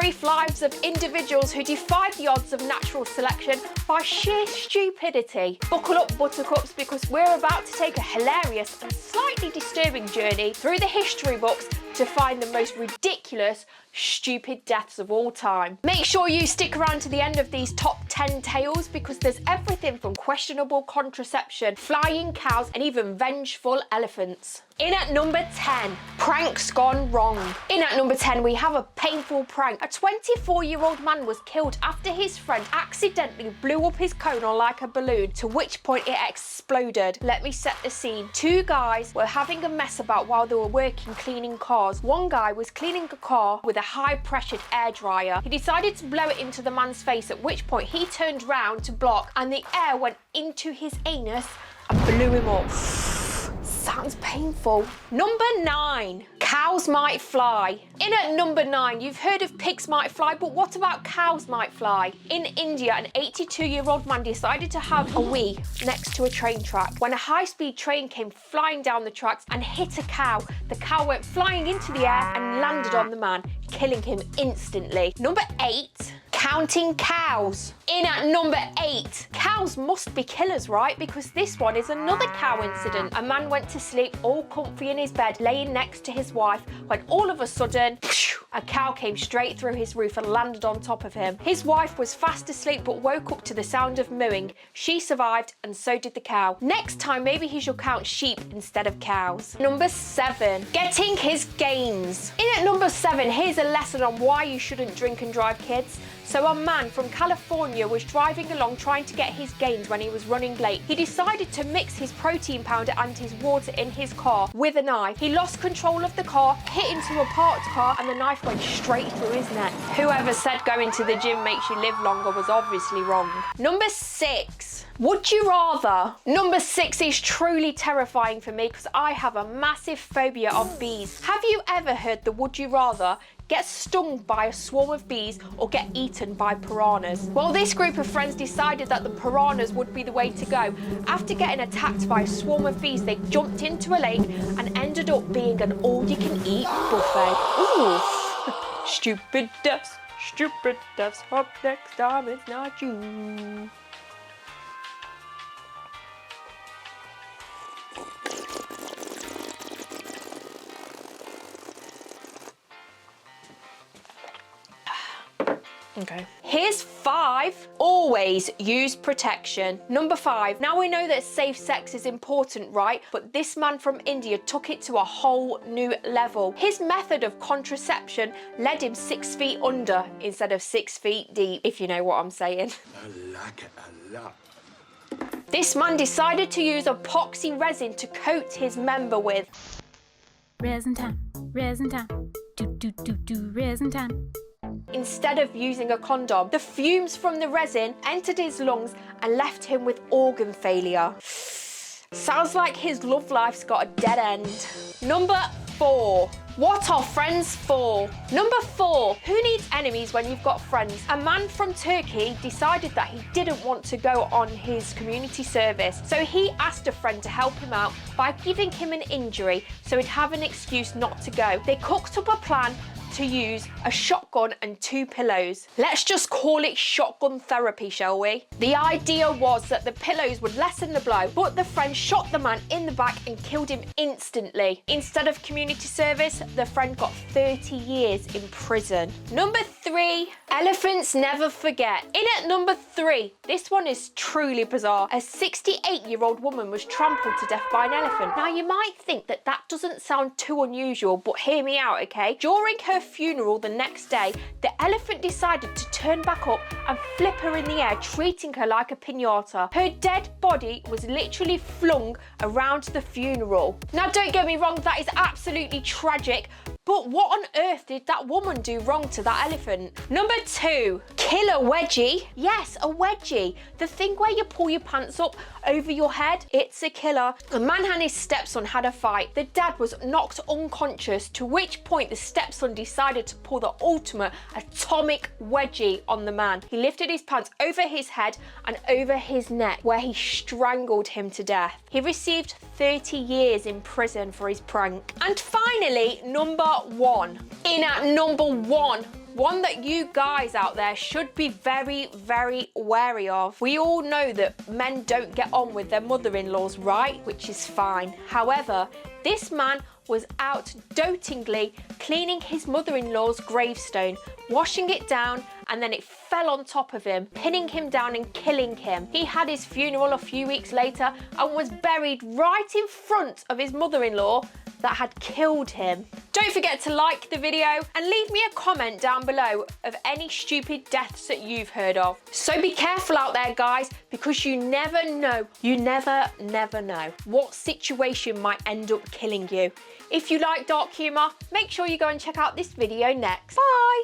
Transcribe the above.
brief lives of individuals who defied the odds of natural selection by sheer stupidity. Buckle up, buttercups, because we're about to take a hilarious and slightly disturbing journey through the history books to find the most ridiculous, stupid deaths of all time. Make sure you stick around to the end of these top 10 tales, because there's everything from questionable contraception, flying cows, and even vengeful elephants. In at number 10, pranks gone wrong. In at number 10, we have a painful prank. A 24-year-old man was killed after his friend accidentally blew up his cone like a balloon, to which point it exploded. Let me set the scene. Two guys were having a mess about while they were working cleaning cars. One guy was cleaning a car with a high-pressured air dryer. He decided to blow it into the man's face, at which point he turned round to block, and the air went into his anus and blew him up. Sounds painful. Number 9, cows might fly. In at number 9, you've heard of pigs might fly, but what about cows might fly? In India, an 82-year-old man decided to have a wee next to a train track when a high-speed train came flying down the tracks and hit a cow. The cow went flying into the air and landed on the man, killing him instantly. Number 8, counting cows. In at number 8, cows must be killers, right? Because this one is another cow incident. A man went to sleep all comfy in his bed, laying next to his wife, when all of a sudden, a cow came straight through his roof and landed on top of him. His wife was fast asleep but woke up to the sound of mooing. She survived, and so did the cow. Next time, maybe he should count sheep instead of cows. Number 7, getting his gains. In at number 7, here's a lesson on why you shouldn't drink and drive, kids. So a man from California was driving along trying to get his gains when he was running late. He decided to mix his protein powder and his water in his car with a knife. He lost control of the car, hit into a parked car, and the knife went straight through his neck. Whoever said going to the gym makes you live longer was obviously wrong. Number 6, would you rather? Number 6 is truly terrifying for me because I have a massive phobia of bees. Have you ever heard the would you rather? Get stung by a swarm of bees or get eaten by piranhas? Well, this group of friends decided that the piranhas would be the way to go. After getting attacked by a swarm of bees, they jumped into a lake and ended up being an all-you-can-eat buffet. Ooh. Stupid deaths, hope next time it's not you. Okay. Here's 5. Always use protection. Number 5. Now we know that safe sex is important, right? But this man from India took it to a whole new level. His method of contraception led him 6 feet under instead of 6 feet deep, if you know what I'm saying. I like it a lot. This man decided to use epoxy resin to coat his member with. Resin time, resin time. Instead of using a condom. The fumes from the resin entered his lungs and left him with organ failure. Sounds like his love life's got a dead end. Number 4. What are friends for? Number 4. Who needs enemies when you've got friends? A man from Turkey decided that he didn't want to go on his community service, so he asked a friend to help him out by giving him an injury so he'd have an excuse not to go. They cooked up a plan to use a shotgun and 2 pillows. Let's just call it shotgun therapy, shall we? The idea was that the pillows would lessen the blow, but the friend shot the man in the back and killed him instantly. Instead of community service, the friend got 30 years in prison. Number 3, elephants never forget. In at number 3, this one is truly bizarre. A 68-year-old woman was trampled to death by an elephant. Now you might think that that doesn't sound too unusual, but hear me out, okay? During her funeral the next day, the elephant decided to turn back up and flip her in the air, treating her like a piñata. Her dead body was literally flung around the funeral. Now don't get me wrong, that is absolutely tragic, but what on earth did that woman do wrong to that elephant? Number 2, kill a wedgie. Yes, a wedgie. The thing where you pull your pants up over your head, it's a killer. A man and his stepson had a fight. The dad was knocked unconscious, to which point the stepson decided to pull the ultimate atomic wedgie on the man. He lifted his pants over his head and over his neck, where he strangled him to death. He received 30 years in prison for his prank. And finally, number 1. In at number 1, one that you guys out there should be very, very wary of. We all know that men don't get on with their mother-in-laws, right? Which is fine. However, this man was out dotingly cleaning his mother-in-law's gravestone, washing it down, and then it fell on top of him, pinning him down and killing him. He had his funeral a few weeks later and was buried right in front of his mother-in-law that had killed him. Don't forget to like the video and leave me a comment down below of any stupid deaths that you've heard of. So be careful out there, guys, because you never know, you never know what situation might end up killing you. If you like dark humour, make sure you go and check out this video next. Bye!